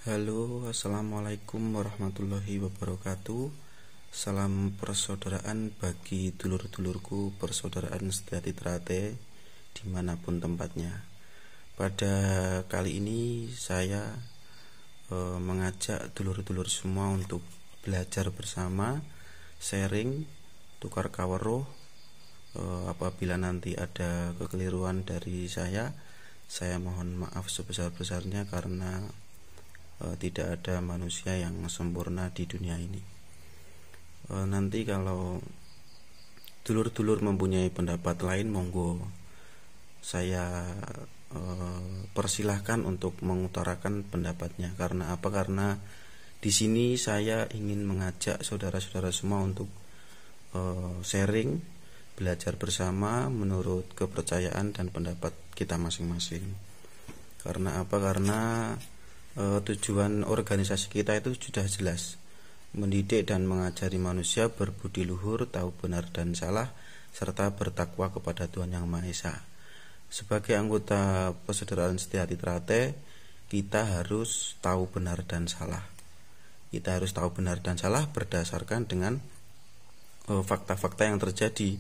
Halo, assalamualaikum warahmatullahi wabarakatuh. Salam persaudaraan bagi dulur-dulurku persaudaraan sejati Trate dimanapun tempatnya. Pada kali ini saya mengajak dulur-dulur semua untuk belajar bersama, sharing, tukar kaweruh. Apabila nanti ada kekeliruan dari saya mohon maaf sebesar-besarnya karena tidak ada manusia yang sempurna di dunia ini. Nanti kalau dulur-dulur mempunyai pendapat lain, monggo saya persilahkan untuk mengutarakan pendapatnya. Karena apa? Karena di sini saya ingin mengajak saudara-saudara semua untuk sharing, belajar bersama menurut kepercayaan dan pendapat kita masing-masing. Karena apa? Karena tujuan organisasi kita itu sudah jelas, mendidik dan mengajari manusia berbudi luhur, tahu benar dan salah, serta bertakwa kepada Tuhan Yang Maha Esa. Sebagai anggota persaudaraan sejati Trate, kita harus tahu benar dan salah. Kita harus tahu benar dan salah berdasarkan dengan fakta-fakta yang terjadi.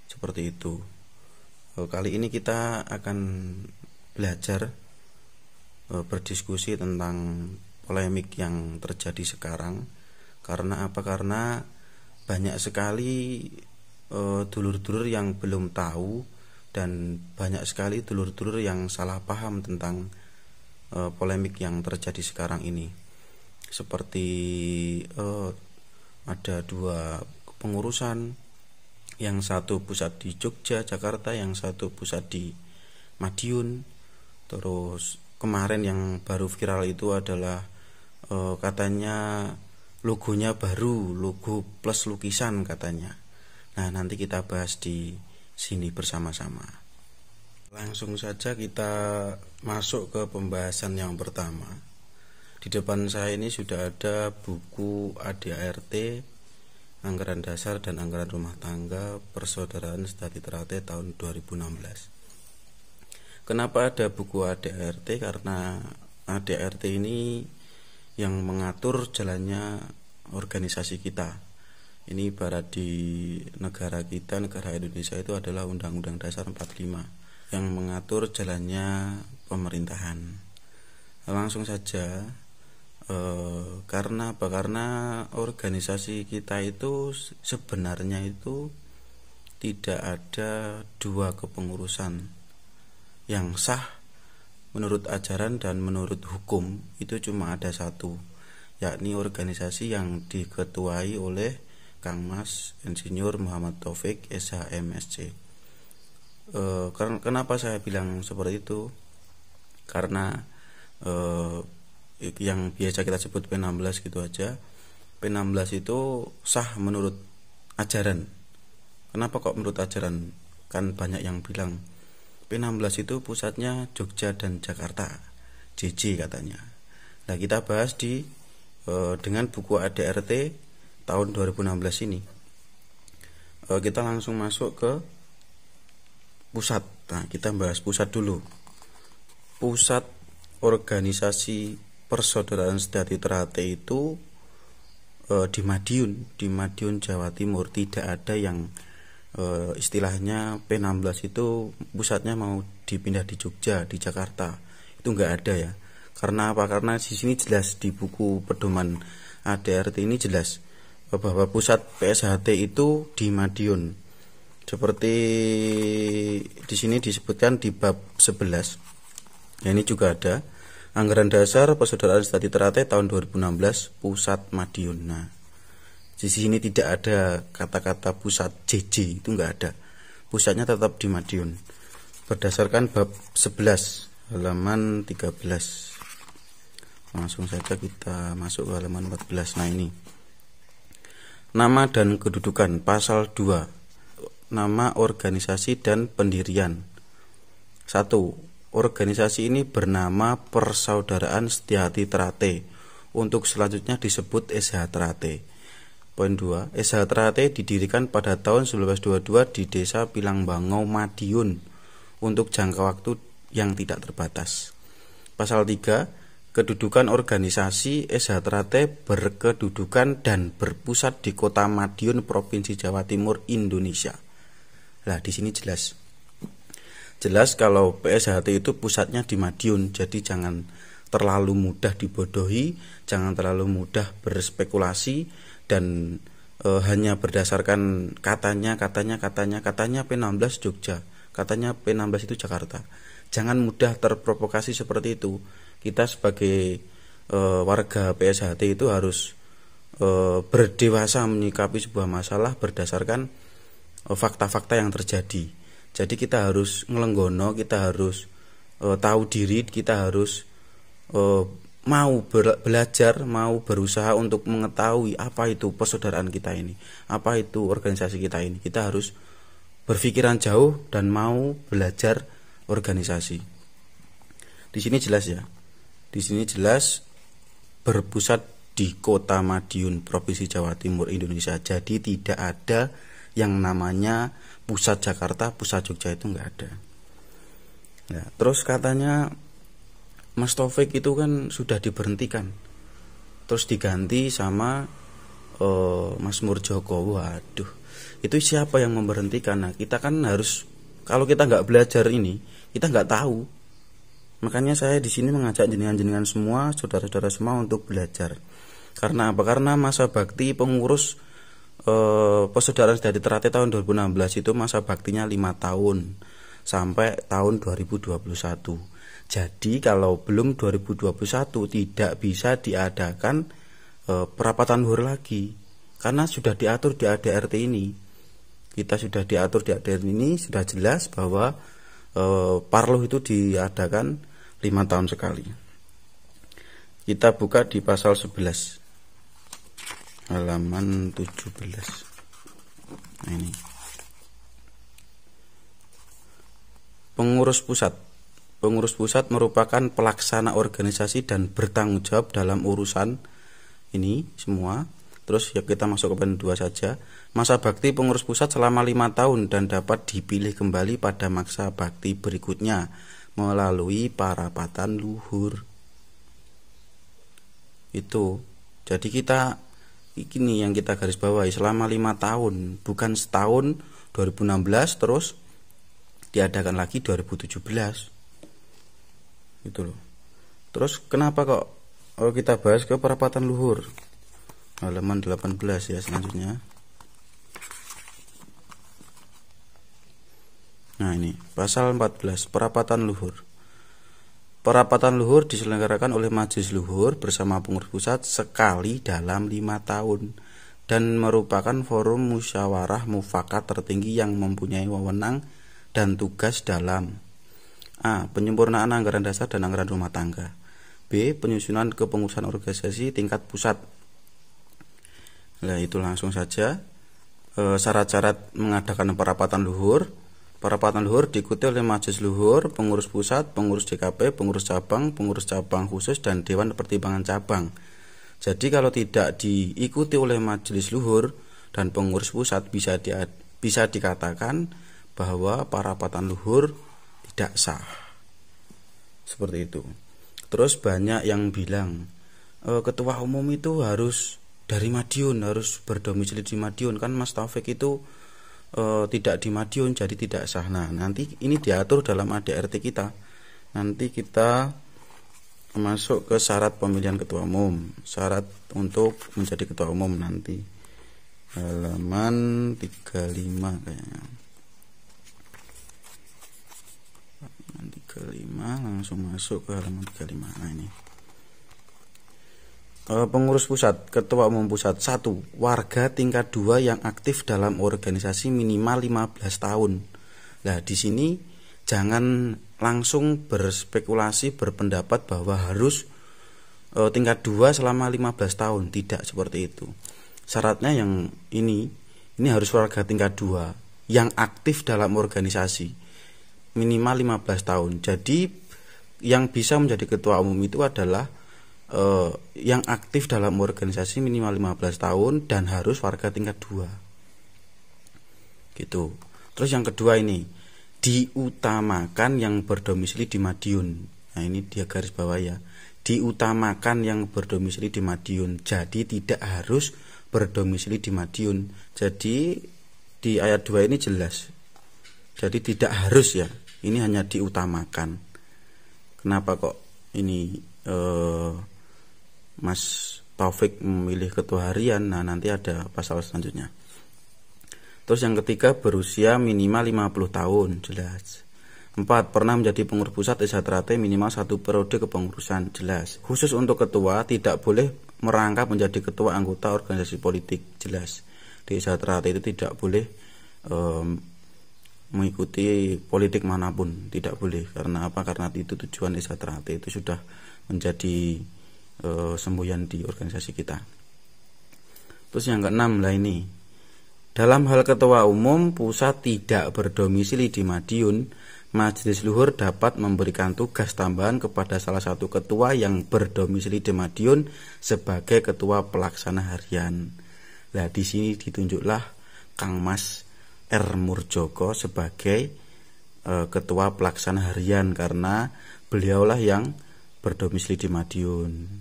Seperti itu. Kali ini kita akan belajar berdiskusi tentang polemik yang terjadi sekarang. Karena apa? Karena banyak sekali dulur-dulur yang belum tahu dan banyak sekali dulur-dulur yang salah paham tentang polemik yang terjadi sekarang ini. Seperti ada dua pengurusan, yang satu pusat di Jogja, Jakarta, yang satu pusat di Madiun. Terus kemarin yang baru viral itu adalah katanya logonya baru, logo plus lukisan katanya. Nah, nanti kita bahas di sini bersama-sama. Langsung saja kita masuk ke pembahasan yang pertama. Di depan saya ini sudah ada buku ADART, Anggaran Dasar dan Anggaran Rumah Tangga Persaudaraan Sejati Trate tahun 2016. Kenapa ada buku ADART? Karena ADART ini yang mengatur jalannya organisasi kita. Ini ibarat di negara kita, negara Indonesia itu adalah Undang-Undang Dasar 45 yang mengatur jalannya pemerintahan. Langsung saja, karena apa? Karena organisasi kita itu sebenarnya itu tidak ada dua kepengurusan. Yang sah menurut ajaran dan menurut hukum itu cuma ada satu, yakni organisasi yang diketuai oleh Kang Mas Insinyur Muhammad Taufik SH MSc. Kenapa saya bilang seperti itu? Karena yang biasa kita sebut P16 gitu aja. P16 itu sah menurut ajaran. Kenapa kok menurut ajaran? Kan banyak yang bilang P16 itu pusatnya Jogja dan Jakarta, JJ katanya. Nah, kita bahas dengan buku ADART tahun 2016 ini. Kita langsung masuk ke pusat. Nah, kita bahas pusat dulu. Pusat organisasi Persaudaraan Sejati Trate itu di Madiun, Jawa Timur. Tidak ada yang istilahnya P16 itu pusatnya mau dipindah di Jogja, di Jakarta. Itu enggak ada ya. Karena apa? Karena di sini jelas di buku pedoman ADART ini jelas bahwa pusat PSHT itu di Madiun. Seperti di sini disebutkan di bab 11. Ya, ini juga ada Anggaran Dasar Persaudaraan Sejati Trate tahun 2016 pusat Madiun. Nah, di sini tidak ada kata-kata pusat JJ, itu enggak ada. Pusatnya tetap di Madiun. Berdasarkan bab 11 halaman 13. Langsung saja kita masuk ke halaman 14. Nah, ini. Nama dan kedudukan pasal 2. Nama organisasi dan pendirian. 1. Organisasi ini bernama Persaudaraan Sejati Trate. Untuk selanjutnya disebut SH Trate. Poin 2. SH Trate didirikan pada tahun 1922 di Desa Pilangbangau, Madiun untuk jangka waktu yang tidak terbatas. Pasal 3. Kedudukan organisasi SH-Trate berkedudukan dan berpusat di Kota Madiun, Provinsi Jawa Timur, Indonesia. Nah, di sini jelas kalau PSHT itu pusatnya di Madiun, jadi jangan terlalu mudah dibodohi, jangan terlalu mudah berspekulasi dan hanya berdasarkan katanya P16 Jogja, katanya P16 itu Jakarta. Jangan mudah terprovokasi seperti itu. Kita sebagai warga PSHT itu harus berdewasa menyikapi sebuah masalah berdasarkan fakta-fakta yang terjadi. Jadi kita harus ngelenggono, kita harus tahu diri, kita harus mau belajar, mau berusaha untuk mengetahui apa itu persaudaraan kita ini, apa itu organisasi kita ini. Kita harus berpikiran jauh dan mau belajar organisasi. Di sini jelas ya. Di sini jelas berpusat di Kota Madiun, Provinsi Jawa Timur, Indonesia. Jadi tidak ada yang namanya pusat Jakarta, pusat Jogja, itu enggak ada. Ya, terus katanya Mas Taufik itu kan sudah diberhentikan, terus diganti sama Mas Murjoko. Waduh, itu siapa yang memberhentikan? Nah, kita kan harus, kalau kita nggak belajar ini, kita nggak tahu. Makanya saya di sini mengajak jenengan-jenengan semua, saudara-saudara semua untuk belajar. Karena apa? Karena masa bakti pengurus persaudaraan Sejati Trate tahun 2016 itu masa baktinya 5 tahun sampai tahun 2021. Jadi kalau belum 2021 tidak bisa diadakan perapatan luhur lagi, karena sudah diatur di ADRT ini. Kita sudah diatur di ADRT ini, sudah jelas bahwa parluh itu diadakan 5 tahun sekali. Kita buka di pasal 11 halaman 17. Nah, ini pengurus pusat. Pengurus pusat merupakan pelaksana organisasi dan bertanggung jawab dalam urusan ini semua. Terus ya kita masuk ke poin 2 saja. Masa bakti pengurus pusat selama 5 tahun dan dapat dipilih kembali pada masa bakti berikutnya melalui parapatan luhur. Itu. Jadi kita ini yang kita garis bawahi, selama 5 tahun, bukan setahun 2016 terus diadakan lagi 2017. Gitu loh. Terus kenapa kok kita bahas ke perapatan luhur? Halaman 18 ya selanjutnya. Nah, ini pasal 14, perapatan luhur. Perapatan luhur diselenggarakan oleh Majelis Luhur bersama pengurus pusat sekali dalam 5 tahun dan merupakan forum musyawarah mufakat tertinggi yang mempunyai wewenang dan tugas dalam A. Penyempurnaan anggaran dasar dan anggaran rumah tangga. B. Penyusunan kepengurusan organisasi tingkat pusat. Nah, itu langsung saja syarat-syarat mengadakan perapatan luhur. Perapatan luhur diikuti oleh Majelis Luhur, pengurus pusat, pengurus DKP, pengurus cabang khusus, dan Dewan Pertimbangan Cabang. Jadi kalau tidak diikuti oleh Majelis Luhur dan pengurus pusat, bisa dikatakan bahwa perapatan luhur tidak sah. Seperti itu. Terus banyak yang bilang ketua umum itu harus dari Madiun, harus berdomisili di Madiun. Kan Mas Taufik itu tidak di Madiun, jadi tidak sah. Nah, nanti ini diatur dalam ADRT kita. Nanti kita masuk ke syarat pemilihan ketua umum, syarat untuk menjadi ketua umum nanti halaman 35 kayaknya. Halaman 35, langsung masuk ke halaman 35. Nah, ini pengurus pusat, ketua umum pusat 1. Warga tingkat 2 yang aktif dalam organisasi minimal 15 tahun. Nah, di sini jangan langsung berspekulasi berpendapat bahwa harus tingkat 2 selama 15 tahun. Tidak seperti itu. Syaratnya yang ini harus warga tingkat 2 yang aktif dalam organisasi minimal 15 tahun. Jadi yang bisa menjadi ketua umum itu adalah yang aktif dalam organisasi minimal 15 tahun dan harus warga tingkat 2. Gitu. Terus yang kedua ini, diutamakan yang berdomisili di Madiun. Nah, ini dia garis bawah ya. diutamakan yang berdomisili di Madiun. Jadi tidak harus berdomisili di Madiun. Jadi di ayat 2 ini jelas. Jadi tidak harus ya. Ini hanya diutamakan. Kenapa kok ini Mas Taufik memilih ketua harian? Nah, nanti ada pasal selanjutnya. Terus yang ketiga, berusia minimal 50 tahun, jelas. 4. Pernah menjadi pengurus pusat SHTRAT minimal 1 periode kepengurusan, jelas. Khusus untuk ketua, tidak boleh merangkap menjadi ketua anggota organisasi politik, jelas. Di SHTRAT itu tidak boleh mengikuti politik manapun, tidak boleh. Karena apa? Karena itu tujuan SHTRAT itu sudah menjadi semboyan di organisasi kita. Terus yang keenam lah ini. Dalam hal ketua umum pusat tidak berdomisili di Madiun, Majelis Luhur dapat memberikan tugas tambahan kepada salah satu ketua yang berdomisili di Madiun sebagai ketua pelaksana harian. Nah, di sini ditunjuklah Kang Mas R. Murjoko sebagai ketua pelaksana harian karena beliaulah yang berdomisili di Madiun.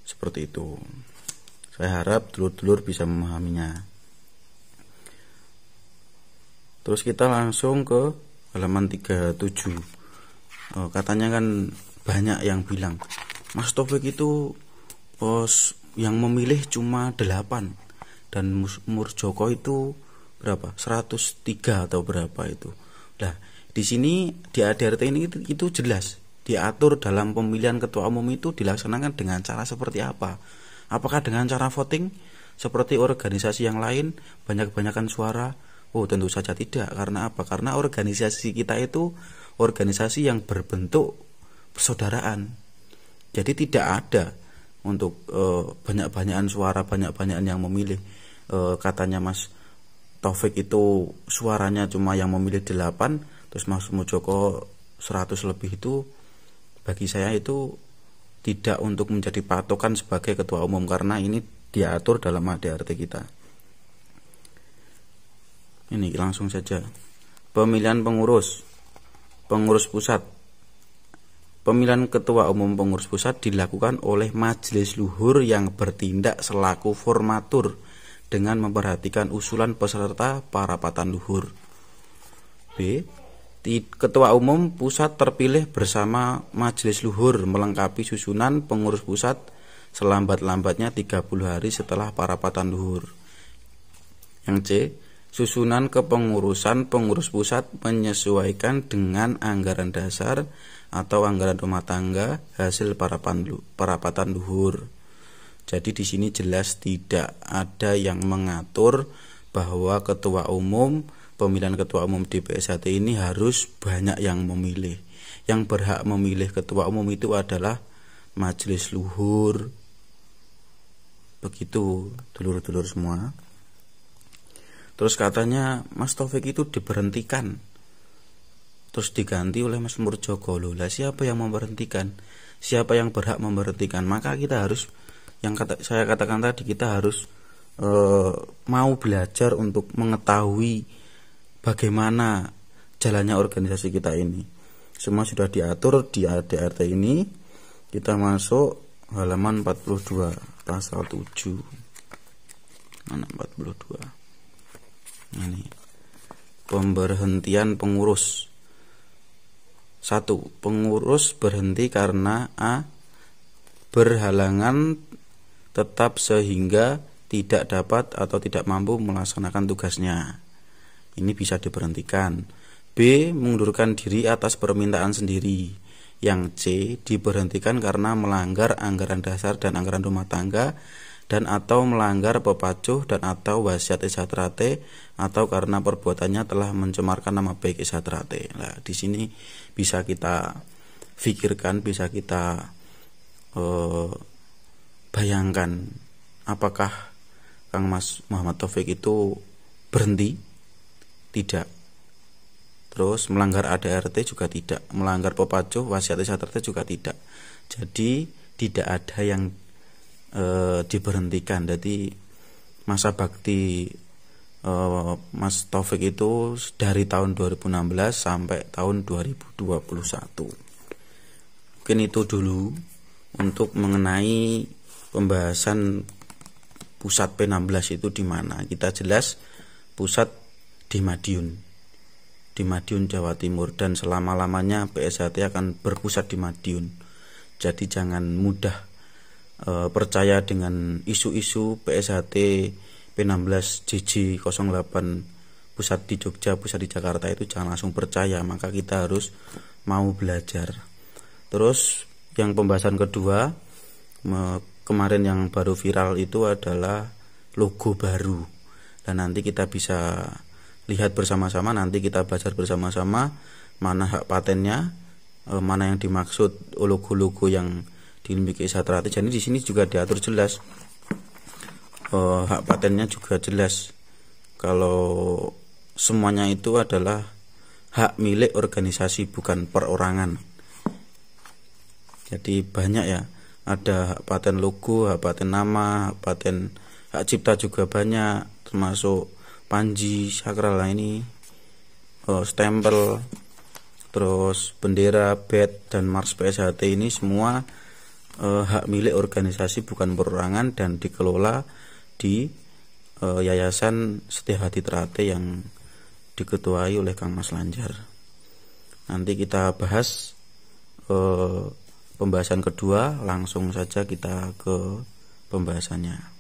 Seperti itu. Saya harap dulur-dulur bisa memahaminya. Terus kita langsung ke halaman 37. Katanya kan banyak yang bilang Mas Taufik itu yang memilih cuma 8 dan Murjoko itu berapa? 103 atau berapa itu. Nah, di sini di ADRT ini itu jelas diatur dalam pemilihan ketua umum itu dilaksanakan dengan cara seperti apa? Apakah dengan cara voting seperti organisasi yang lain banyak-banyakan suara? Oh, tentu saja tidak. Karena apa? Karena organisasi kita itu organisasi yang berbentuk persaudaraan. Jadi tidak ada untuk banyak-banyakan suara, banyak-banyakan yang memilih. Katanya Mas Taufik itu suaranya cuma yang memilih 8, terus Mas Murjoko 100 lebih, itu bagi saya itu tidak untuk menjadi patokan sebagai ketua umum karena ini diatur dalam ADRT kita. Ini langsung saja. Pemilihan pengurus pusat. Pemilihan ketua umum pengurus pusat dilakukan oleh Majelis Luhur yang bertindak selaku formatur dengan memperhatikan usulan peserta parapatan luhur. B. Ketua umum pusat terpilih bersama Majelis Luhur melengkapi susunan pengurus pusat selambat-lambatnya 30 hari setelah parapatan luhur. Yang C. Susunan kepengurusan pengurus pusat menyesuaikan dengan anggaran dasar atau anggaran rumah tangga hasil parapatan luhur. Jadi di sini jelas tidak ada yang mengatur bahwa pemilihan ketua umum di PSHT ini harus banyak yang memilih. Yang berhak memilih ketua umum itu adalah Majelis Luhur. Begitu dulur-dulur semua. Terus katanya Mas Taufik itu diberhentikan, terus diganti oleh Mas Murjoko. Loh, lah siapa yang memberhentikan? Siapa yang berhak memberhentikan? Maka kita harus, saya katakan tadi, kita harus mau belajar untuk mengetahui bagaimana jalannya organisasi kita ini. Semua sudah diatur di ADRT ini. Kita masuk halaman 42 pasal 7. Mana 42? Ini pemberhentian pengurus. 1. Pengurus berhenti karena A. Berhalangan tetap sehingga tidak dapat atau tidak mampu melaksanakan tugasnya. Ini bisa diberhentikan. B. Mengundurkan diri atas permintaan sendiri. Yang C. Diberhentikan karena melanggar anggaran dasar dan anggaran rumah tangga dan atau melanggar pepacuh dan atau wasiat SHTRAT atau karena perbuatannya telah mencemarkan nama baik SHTRAT. Nah, di sini bisa kita pikirkan, bisa kita bayangkan apakah Kang Mas Muhammad Taufik itu berhenti? Tidak. Terus melanggar ADRT juga tidak, melanggar pepacuh wasiat SHTRAT juga tidak. Jadi tidak ada yang diberhentikan. Jadi masa bakti Mas Taufik itu dari tahun 2016 sampai tahun 2021. Mungkin itu dulu untuk mengenai pembahasan pusat P16 itu di mana. Kita jelas pusat di Madiun Jawa Timur, dan selama-lamanya PSHT akan berpusat di Madiun. Jadi jangan mudah percaya dengan isu-isu PSHT P16 JJ08 pusat di Jogja, pusat di Jakarta, itu jangan langsung percaya, maka kita harus mau belajar. Terus yang pembahasan kedua kemarin yang baru viral itu adalah logo baru, dan nanti kita bisa lihat bersama-sama, nanti kita belajar bersama-sama mana hak patennya, mana yang dimaksud logo-logo yang dimiliki Satrati. Jadi di sini juga diatur jelas, hak patennya juga jelas kalau semuanya itu adalah hak milik organisasi, bukan perorangan. Jadi banyak ya, ada hak paten logo, hak paten nama, hak paten hak cipta juga banyak, termasuk panji sakral ini, stempel, terus bendera, badge, dan mars PSHT ini semua hak milik organisasi, bukan perorangan, dan dikelola di Yayasan Setia Hati Trate yang diketuai oleh Kang Mas Lanjar. Nanti kita bahas pembahasan kedua, langsung saja kita ke pembahasannya.